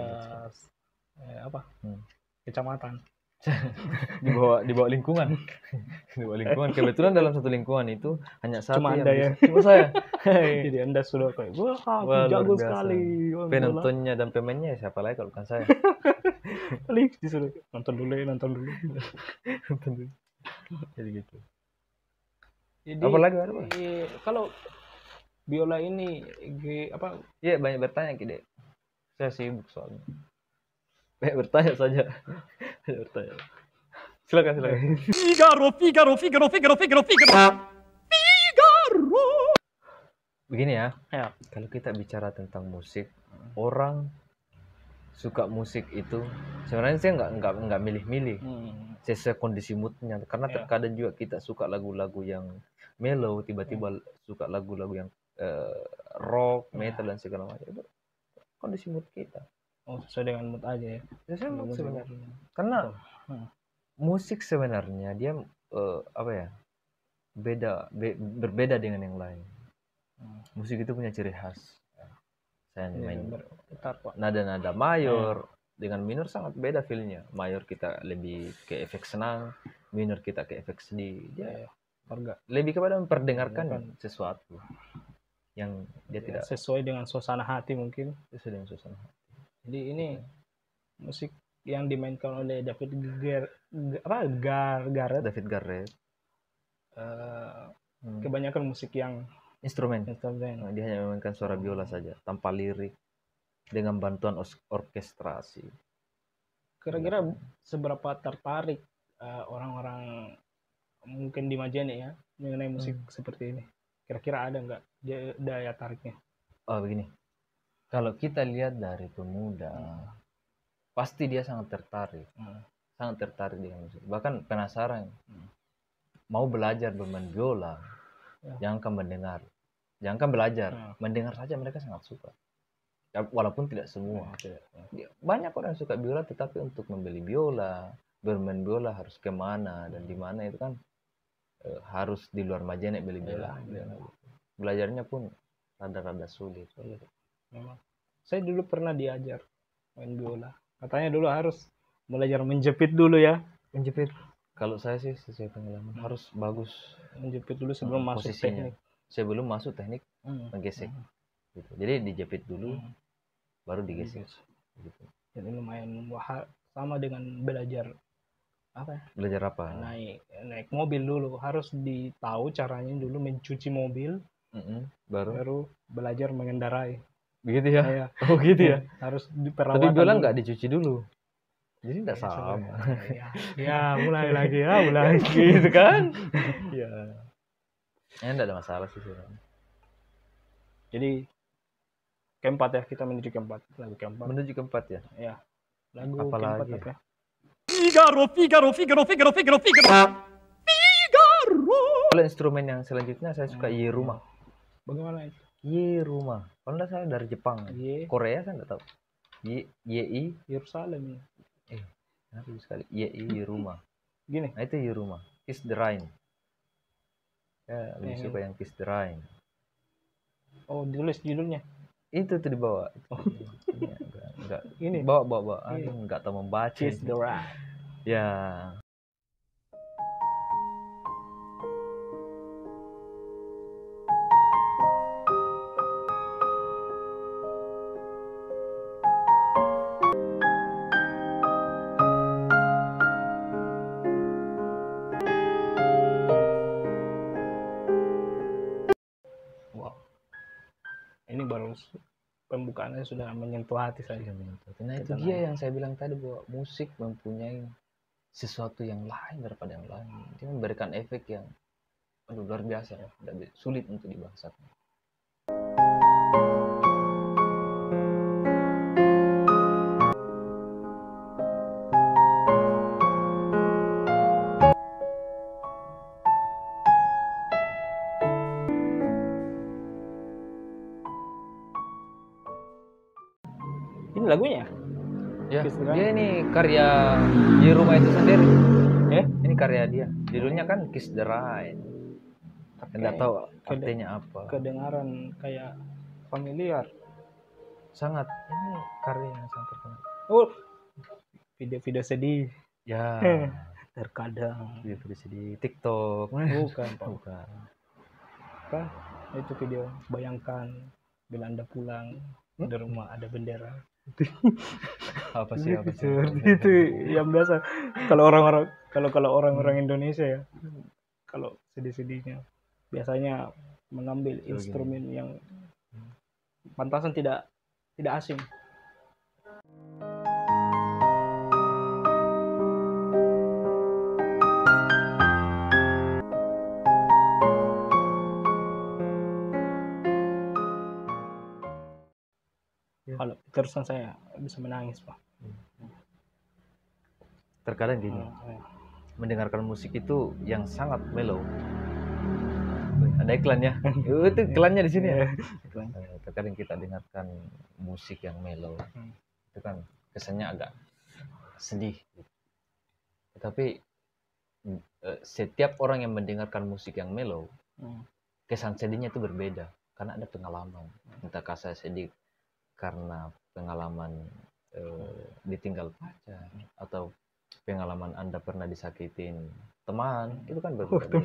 apa? Kecamatan. di bawah lingkungan. Di bawah lingkungan. Kebetulan dalam satu lingkungan itu hanya satu Cuma yang Anda bisa. ya. Cuma saya. Jadi Anda sudah kayak, wah, Wah, jago luar biasa. sekali. Penontonnya dan pemainnya siapa lagi kalau bukan saya. Kali disuruh nonton dulu. Nonton dulu. Jadi gitu. Jadi Apalagi kalau biola ini apa? Iya, banyak bertanya Kide. Saya sibuk soalnya. Banyak bertanya saja. Banyak bertanya. Silakan. Figaro. Begini ya. Ya. Kalau kita bicara tentang musik, orang suka musik itu sebenarnya saya nggak milih-milih. Sesuai kondisi moodnya. Karena terkadang juga kita suka lagu-lagu yang mellow, tiba-tiba suka lagu-lagu yang rock, metal dan segala macam. Itu kondisi mood kita. Oh, sesuai dengan mood aja ya. Sesuai mood sebenarnya. Karena musik sebenarnya dia apa ya? Berbeda dengan yang lain. Musik itu punya ciri khas. Saya main nada-nada mayor dengan minor sangat beda feelnya. Mayor kita lebih ke efek senang, minor kita ke efek sedih. Dia lebih kepada memperdengarkan sesuatu yang dia tidak sesuai dengan suasana hati mungkin. Sesuai dengan suasana hati. Jadi ini musik yang dimainkan oleh David Garrett. Kebanyakan musik yang instrumen. Dia hanya memainkan suara biola saja tanpa lirik dengan bantuan orkestrasi. Kira-kira seberapa tertarik orang-orang mungkin di Majene ya mengenai musik seperti ini? Kira-kira ada nggak daya tariknya? Oh begini, kalau kita lihat dari pemuda, pasti dia sangat tertarik dengan musik. Bahkan penasaran, mau belajar bermain biola, jangan mendengar. Jangan belajar, mendengar saja mereka sangat suka. Ya, walaupun tidak semua. Banyak orang yang suka biola, tetapi untuk membeli biola, bermain biola harus kemana dan di mana itu kan harus di luar Majene beli biola. Belajarnya pun rada-rada sulit. Memang. Saya dulu pernah diajar main biola. Katanya dulu harus belajar menjepit dulu ya. Menjepit. Kalau saya sih sesuai pengalaman harus bagus menjepit dulu sebelum masuk teknik. Sebelum masuk teknik menggesek gitu. Jadi dijepit dulu baru digesek gitu. Jadi lumayan sama dengan belajar apa ya? Belajar apa? Naik mobil dulu harus ditahu caranya dulu mencuci mobil baru belajar mengendarai. Begitu ya? Ya. Oh gitu ya? Harus diperawatan. Tapi biola nggak dicuci dulu. Jadi tidak sama. Ya, mulai lagi gitu kan? Ya. Enggak ada masalah sih sebenarnya. Jadi keempat ya, kita menuju keempat. Lagu keempat. Menuju keempat ya? Ya. Lagu apalagi keempat apa ya? Figaro. Kalau instrumen yang selanjutnya saya suka Yeruma. Bagaimana itu? Yeruma. Kalau enggak saya dari Jepang. Korea saya enggak tahu. Yei Yerusalem. Enak sekali. Yeruma. Gini. Nah itu Yeruma. Kiss the Rain. Ya, lebih suka yang Kiss the Rain. Oh, ditulis judulnya. Itu tuh di bawah. Enggak. Ini bawa. Enggak tahu membaca. Kiss the Rain. Ya. pembukaannya sudah menyentuh hati saya. Nah itu dia yang saya bilang tadi, bahwa musik mempunyai sesuatu yang lain daripada yang lain. Dia memberikan efek yang luar biasa, sulit untuk dibahasakan. Ini lagunya? Ya, Kiss the Ride. dia ini karya di rumah itu sendiri. Eh? Ini karya dia. Judulnya kan Kiss the Ride. Nggak tahu artinya apa. Kedengaran kayak familiar. Sangat. Ini karya yang sangat terkenal. Oh, video-video sedih. Ya. Terkadang. Video sedih TikTok. Bukan, Pak. Bukan. Apa? Itu video. Bayangkan bila Anda pulang di rumah ada bendera. Apa sih? Itu yang biasa kalau orang-orang Indonesia ya, kalau sedih-sedihnya biasanya mengambil instrumen yang pantasan tidak asing. Kalau terusan saya bisa menangis, Pak. Terkadang gini, mendengarkan musik itu yang sangat mellow. Ada iklan ya? Itu iklannya di sini ya. Terkadang kita dengarkan musik yang mellow, itu kan kesannya agak sedih. Tetapi setiap orang yang mendengarkan musik yang mellow, kesan sedihnya itu berbeda karena ada pengalaman. Entahkah saya sedih karena pengalaman ditinggal pacar, atau pengalaman Anda pernah disakitin teman, itu kan berbeda.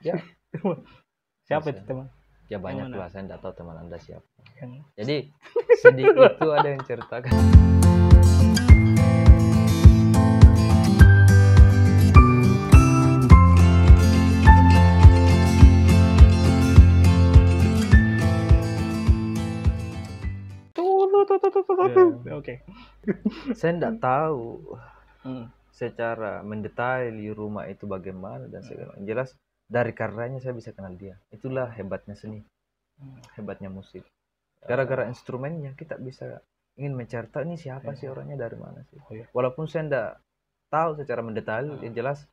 Ya. Siapa itu teman? Ya banyak lah, saya tidak tahu teman Anda siapa. Yang... Jadi sedih itu ada yang ceritakan. Oke. Saya tidak tahu secara mendetail rumah itu bagaimana dan segala. Jelas dari karyanya saya bisa kenal dia. Itulah hebatnya seni, hebatnya musik. Gara-gara instrumennya kita bisa ingin mencari tahu ini siapa sih, orangnya dari mana sih. Walaupun saya tidak tahu secara mendetail, yang jelas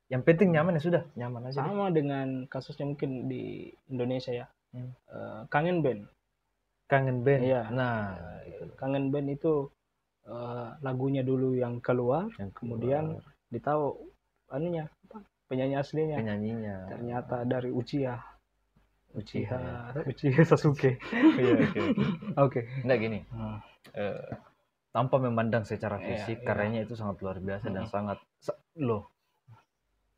yang penting nyaman ya sudah, nyaman aja. Sama dengan kasusnya mungkin di Indonesia ya. Kangen Band. Kangen Band. Iya. Nah, Kangen Band itu lagunya dulu yang keluar, kemudian ditahu anunya penyanyi aslinya. Penyanyinya ternyata dari Uchiha Sasuke. Oke. Enggak gini. Tanpa memandang secara fisik, karyanya itu sangat luar biasa dan sangat loh.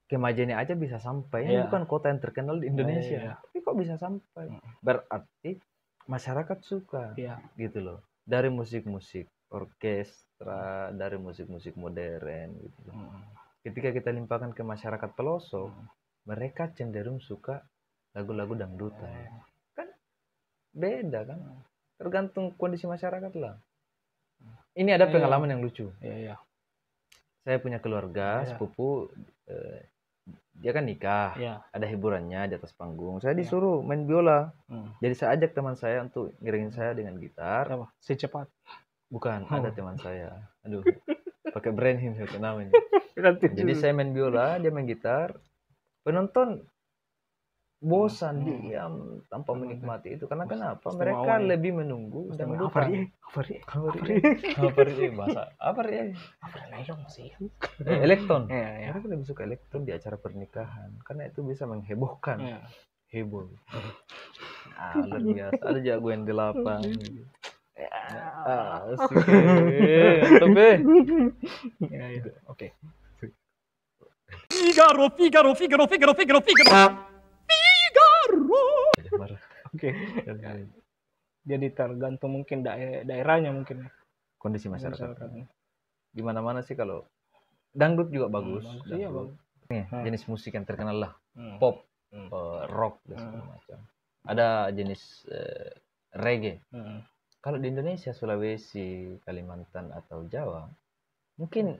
Kemajuannya aja bisa sampai. Ini bukan kota yang terkenal di Indonesia. Tapi kok bisa sampai? Berarti masyarakat suka. Gitu loh. Dari musik-musik orkestra, dari musik-musik modern gitu loh. Ketika kita limpahkan ke masyarakat pelosok, mereka cenderung suka lagu-lagu dangdutan. Kan beda kan? Tergantung kondisi masyarakat lah. Ini ada pengalaman yang lucu. Saya punya keluarga, sepupu, dia kan nikah, ada hiburannya di atas panggung. Saya disuruh main biola. Jadi saya ajak teman saya untuk ngiringin saya dengan gitar. Secepat. Bukan, ada teman saya. Aduh, pakai brand ini namanya. Jadi saya main biola, dia main gitar. Penonton bosan, diam tanpa menikmati itu. Karena kenapa? Mereka lebih menunggu dangdutan. Elektron. Mereka lebih suka elektron di acara pernikahan karena itu bisa menghebohkan. Heboh. Luar biasa. Ada jagoan 8. Oke. Figaro. Oke. Jadi tergantung mungkin daerahnya mungkin. Kondisi masyarakat. Di mana-mana sih kalau dangdut juga bagus. Jenis musik yang terkenal lah. Pop, rock dan segala macam. Ada jenis reggae. Kalau di Indonesia, Sulawesi, Kalimantan atau Jawa, mungkin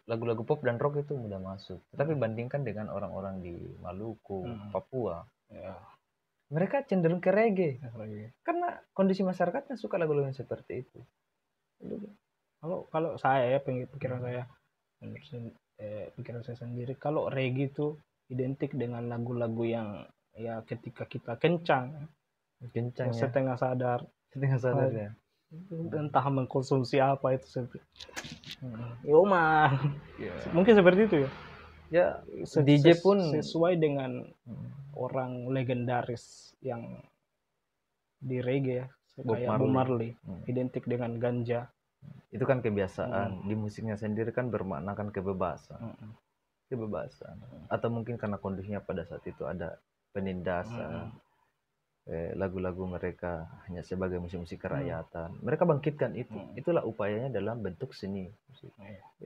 lagu-lagu pop dan rock itu mudah masuk. Tetapi bandingkan dengan orang-orang di Maluku, Papua, Ya. mereka cenderung ke reggae. Karena kondisi masyarakatnya suka lagu-lagu yang seperti itu. Kalau saya ya, pikiran saya, pikiran saya sendiri, kalau reggae itu identik dengan lagu-lagu yang ya ketika kita kencang ya. setengah sadar Ya. entah mengkonsumsi apa itu Yoma. Mungkin seperti itu ya. Ya, DJ pun sesuai dengan orang legendaris yang di reggae ya, kayak Bob Marley, identik dengan ganja. Itu kan kebiasaan. Di musiknya sendiri kan bermaknakan kebebasan. Kebebasan. Atau mungkin karena kondisinya pada saat itu ada penindasan. Lagu-lagu mereka hanya sebagai musik-musik kerakyatan. Mereka bangkitkan itu. Itulah upayanya dalam bentuk seni musik.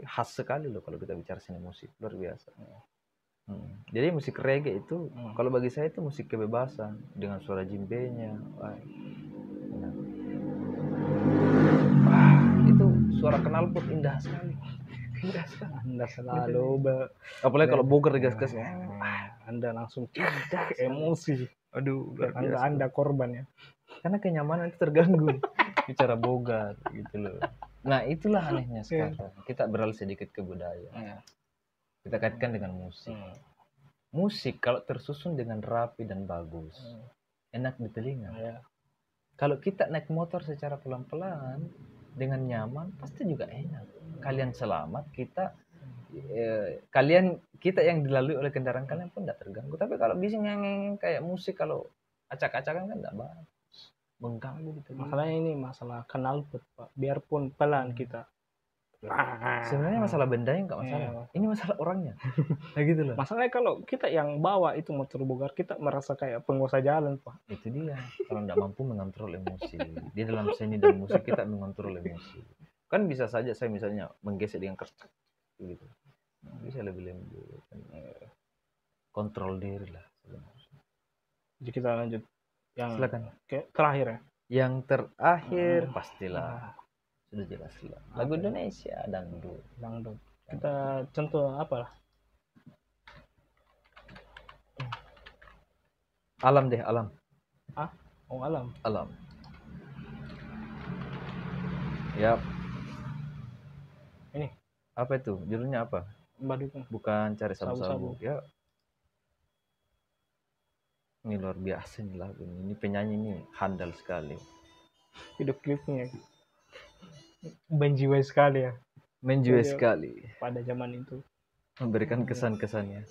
Khas sekali loh kalau kita bicara seni musik, luar biasa. Jadi musik reggae itu kalau bagi saya itu musik kebebasan dengan suara jimbenya. Itu suara knalpot indah sekali. Anda selalu apalagi kalau boger gas-gas Anda langsung emosi. Aduh, Anda korban ya. Karena kenyamanan itu terganggu bicara bogar gitu loh. Nah, itulah anehnya sekarang. Kita beralih sedikit ke budaya. Kita kaitkan dengan musik. Musik kalau tersusun dengan rapi dan bagus, enak di telinga. Kalau kita naik motor secara pelan-pelan dengan nyaman, pasti juga enak. Kalian selamat, kita yang dilalui oleh kendaraan kalian pun tidak terganggu. Tapi kalau bising kayak musik, kalau acak-acakan kan tidak bagus, mengganggu gitu. Masalahnya ini masalah knalpot, Pak. Biarpun pelan kita. Sebenarnya masalah bendanya nggak masalah. Ini masalah orangnya. Nah gitu loh. Masalahnya kalau kita yang bawa itu motor bogar, kita merasa kayak penguasa jalan, Pak. Itu dia. Kalau tidak mampu mengontrol emosi. Di dalam seni dan musik kita mengontrol emosi. Kan bisa saja saya misalnya menggesek dengan kertas gitu. Bisa lebih lembut. Kontrol diri lah sebenarnya. Jadi kita lanjut yang silakan. Terakhir ya. Yang terakhir pastilah sudah jelas lah. Lagu Indonesia dangdut. Kita contoh apa lah? Alam deh, alam. Alam. Alam. Yap. Ini apa itu? Judulnya apa? Bukan Cari Sabu-Sabu. Ya. Ini luar biasa nih lagu ini. Ini penyanyi ini handal sekali. Video klipnya menjiwai sekali ya. Menjiwai sekali. Pada zaman itu. Memberikan kesan-kesannya.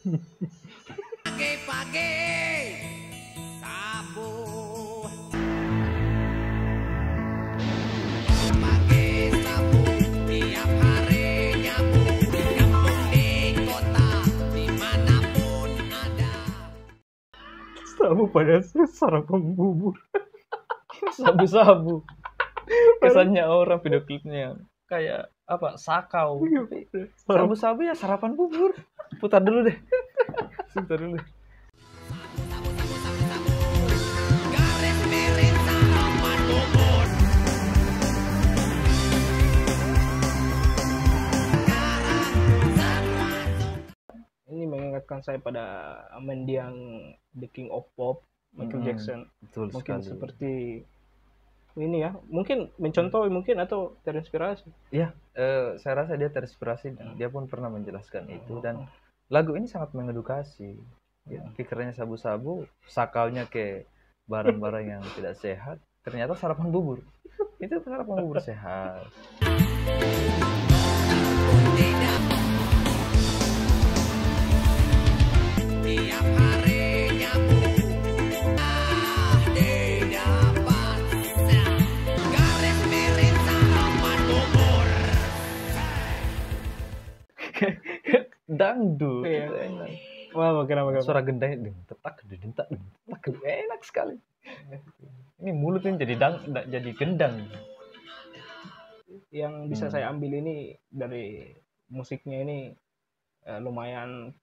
Pagi-pagi sabu. Pagi sabu tiap hari nyabu. Di kampung, di kota, dimanapun ada. Sabu pada sarapan bubur. Sabu-sabu. Kesannya orang video klipnya kayak apa? Sakau. Sabu-sabu ya sarapan bubur. Putar dulu deh. Garis miring sarapan bubur. Ini mengingatkan saya pada mendiang The King of Pop, Michael Jackson. Betul mungkin sekali. Seperti ini ya, mungkin mencontoh mungkin atau terinspirasi. Iya, saya rasa dia terinspirasi. Dia pun pernah menjelaskan itu dan lagu ini sangat mengedukasi. Pikirannya sabu-sabu, sakalnya ke barang-barang yang tidak sehat. Ternyata sarapan bubur. Itu sarapan bubur sehat. Tiap hari nyabu. Di depan garis miring sarapan bubur. Dangdut. Iya. Itu enak. Wah, kenapa? Suara gendangnya dentak, enak sekali. Ini mulutnya jadi gendang. Yang bisa saya ambil ini dari musiknya ini lumayan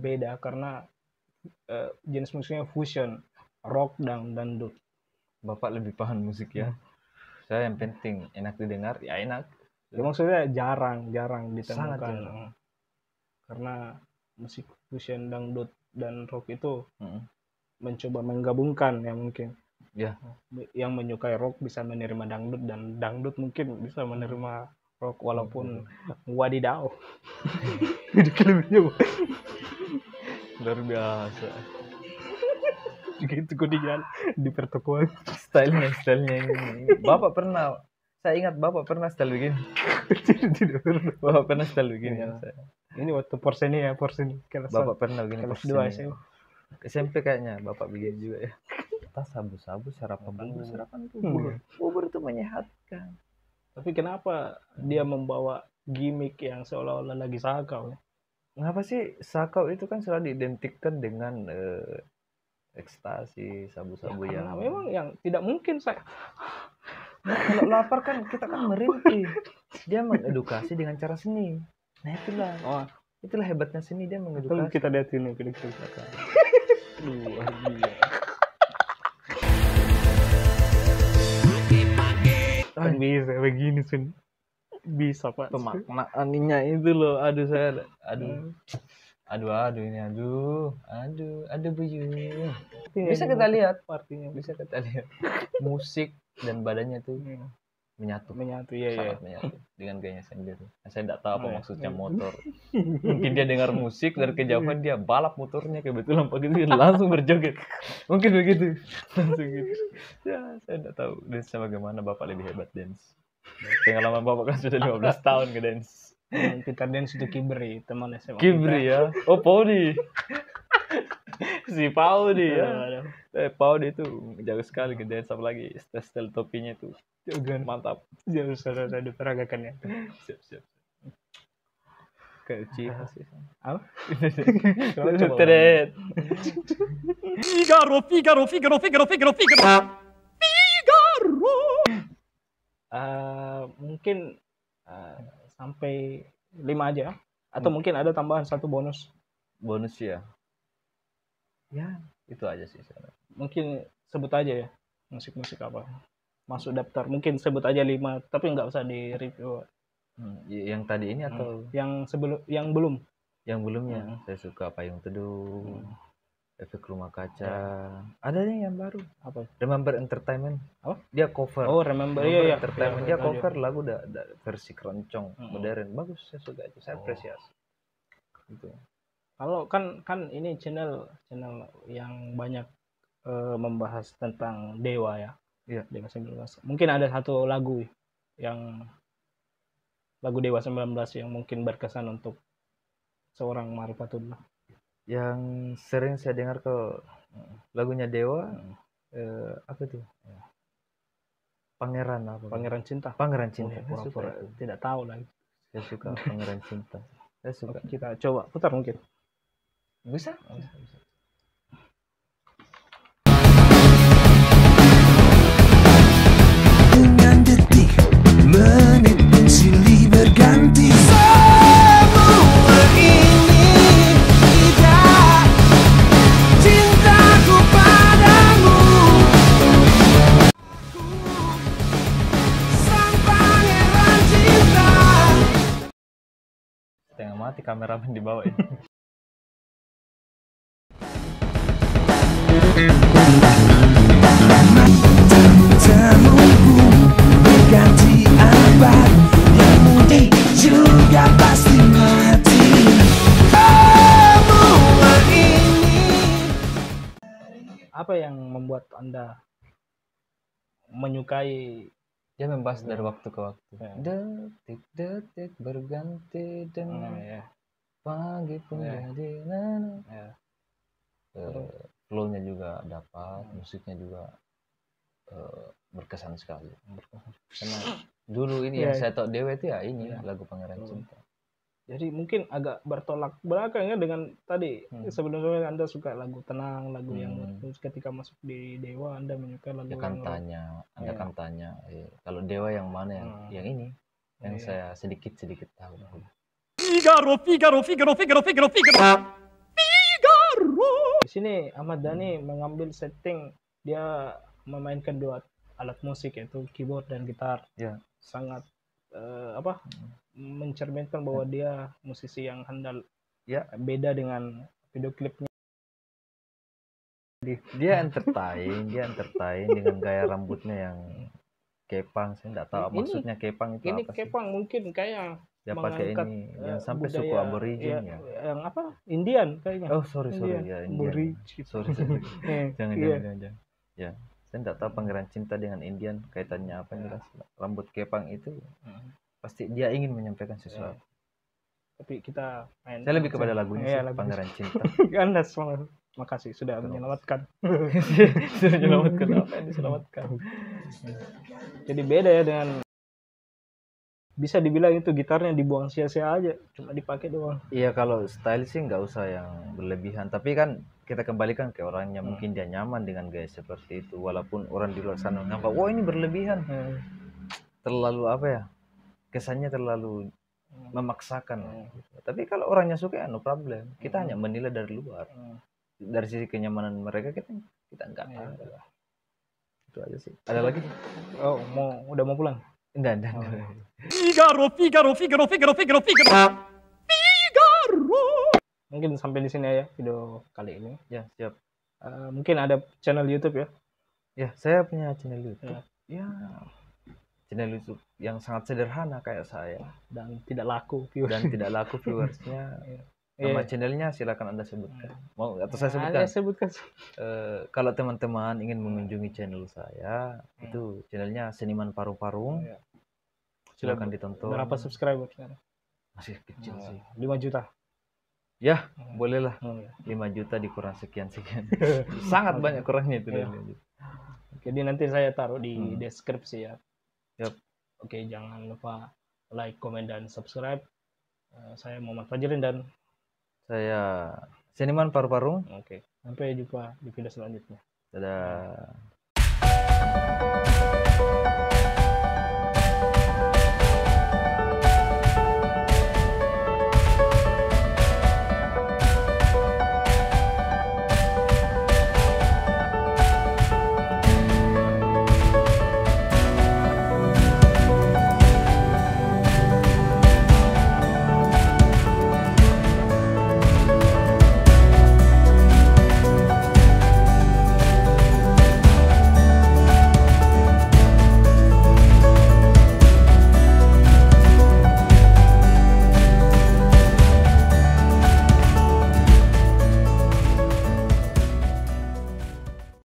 beda karena jenis musiknya fusion, rock dan dangdut. Bapak lebih paham musik ya. Saya yang penting enak didengar, ya enak. Ya, maksudnya jarang Sangat ditemukan. jarang. Karena musik fusion dangdut dan rock itu Mm-mm. mencoba menggabungkan ya mungkin. Ya. Yang menyukai rock bisa menerima dangdut dan dangdut mungkin bisa menerima rock walaupun wadidaw. Jadi kelebihnya Luar biasa. gitu kok di pertokoan. Stylenya ini. Bapak pernah, saya ingat Bapak pernah style begini. Tidak pernah. Bapak pernah style begini. Iya. Saya. Ini waktu porsen kelas Bapak pernah begini kelas porsi 2 ini. SMA. SMP kayaknya Bapak begini juga ya. Kita sabu-sabu sarapan bubur. Bubur itu menyehatkan. Tapi kenapa dia membawa gimmick yang seolah-olah lagi sakau ya? Ngapa sih sakau itu kan selalu diidentikan dengan ekstasi, sabu-sabu Karena yang memang yang tidak mungkin saya. Nah, kalau lapar kan kita kan merintih. Dia mengedukasi dengan cara seni. Nah itulah hebatnya seni, dia Kalau mengedukasi. kita lihat ini kita luar biasa. Kan bisa begini Sun. Bisa Pak. Pemaknaannya itu loh, aduh ini aduh buyung. Bisa kita lihat, artinya bisa kita lihat musik dan badannya itu menyatu ya. sangat menyatu dengan gayanya sendiri. Nah, saya tidak tahu apa Oh, ya. maksudnya motor. Mungkin dia dengar musik dari kejauhan, dia balap motornya kebetulan begitu dia langsung berjoget. Mungkin begitu, langsung gitu. Ya saya tidak tahu dance bagaimana. Bapak lebih hebat dance. Pengalaman Bapak kan sudah 15 tahun ke dance. Peter Dance itu Kibri, teman SMA. Kibri ya. Oh Paudi. Si Paudi ya. Paudi itu jago sekali ke dance, apalagi style topinya itu mantap. Jauh saudara diperagakan ya. Siap. Kayak Uchiha sih. Apa? Teret. Figaro. Mungkin sampai 5 aja atau mungkin ada tambahan 1 bonus. Bonus ya. Ya, itu aja sih sebenarnya. Mungkin sebut aja ya musik-musik apa masuk daftar. Mungkin sebut aja 5 tapi nggak usah di review. Yang tadi ini atau yang belum? Yang belumnya. Saya suka Payung Teduh, Efek Rumah Kaca. Ada nih yang baru. Apa? Remember Entertainment. Apa? Dia cover. Oh, Remember ya. Entertainment. Dia cover lagu versi keroncong modern. Bagus, saya suka itu. Saya apresiasi. Gitu. Kalau kan ini channel yang banyak membahas tentang Dewa ya. Iya. Dewa 19. Mungkin ada satu lagu yang lagu Dewa 19 yang mungkin berkesan untuk seorang Marifatullah. Yang sering saya dengar ke lagunya Dewa apa tuh? Pangeran Cinta. Pangeran Cinta. Oh, pura-pura tidak tahu lagi. Saya suka Pangeran Cinta. Saya suka. Oke, kita coba putar mungkin. Bisa. Dengan detik, menit silih berganti. Semua ini tidak cintaku padamu. Sang pangeran cinta. Setengah mati kameramen di bawah ini. Temuku berganti abad, yang mudik juga pasti mati. Semua ini. Apa yang membuat Anda menyukai? Dia membahas dari waktu ke waktu. Ya. Detik berganti dengan Ya. pagi pun Ya. jadi Ya. flow-nya juga dapat, musiknya juga berkesan sekali. Karena dulu ini yang saya tahu Dewa itu ya ini lagu Pangeran Cinta. Jadi mungkin agak bertolak belakang ya dengan tadi. Sebelumnya Anda suka lagu tenang, lagu yang ketika masuk di Dewa Anda menyukai lagu Anda kan tanya, kalau Dewa yang mana yang ini, yang saya sedikit tahu. Figaro. Di sini Ahmad Dhani mengambil setting dia memainkan alat musik yaitu keyboard dan gitar. Ya. Sangat mencerminkan bahwa dia musisi yang handal. Ya. Beda dengan video klipnya. Dia entertain dengan gaya rambutnya yang kepang. Saya nggak tahu Ini- maksudnya kepang itu Ini apa sih. Kepang mungkin kayak Dia pakai mengangkat, ini yang sampai budaya, suku aborigin ya. yang Indian kayaknya. Oh sorry Indian. ya Indian. Aborigin. Sorry. jangan. Ya, saya nggak tahu Pangeran Cinta dengan Indian kaitannya apa jelas. Rambut kepang itu pasti dia ingin menyampaikan sesuatu. Tapi kita main. Saya lebih kepada lagunya Iya, sih, lagu. Pangeran Cinta. Anda selamat. Makasih sudah menyelamatkan. Sudah menyelamatkan apa yang diselamatkan. Jadi beda ya dengan, bisa dibilang itu gitarnya dibuang sia-sia aja, cuma dipakai doang. Iya kalau style sih nggak usah yang berlebihan. Tapi kan kita kembalikan ke orangnya. Mungkin dia nyaman dengan gaya seperti itu. Walaupun orang di luar sana nampak, wah ini berlebihan. Terlalu apa ya? Kesannya terlalu memaksakan. Tapi kalau orangnya suka ya no problem. Kita hanya menilai dari luar. Dari sisi kenyamanan mereka kita nggak tahu. Itu aja sih. Ada lagi? Oh, udah mau pulang? Enggak. Mungkin sampai di sini ya video kali ini. Ya siap. Mungkin ada channel YouTube ya? Ya saya punya channel YouTube. Ya. Ya. Channel YouTube yang sangat sederhana kayak saya Dan tidak laku dan tidak laku viewersnya. Nama channelnya silakan Anda sebutkan. Mau atau saya sebutkan? Sebutkan. Kalau teman-teman ingin mengunjungi channel saya, itu channelnya Seniman Parung-Parung. Silakan ditonton. Berapa subscriber sekarang? Masih kecil sih. 5 juta. Ya, bolehlah. Ya. 5 juta dikurang sekian-sekian. Sangat banyak kurangnya itu. Iya. dari 5 juta. Jadi nanti saya taruh di deskripsi ya. Yap. Oke, jangan lupa like, komen, dan subscribe. Saya Muhammad Fajrin dan Saya Seniman Parung-Parung. oke, sampai jumpa di video selanjutnya. Dadah.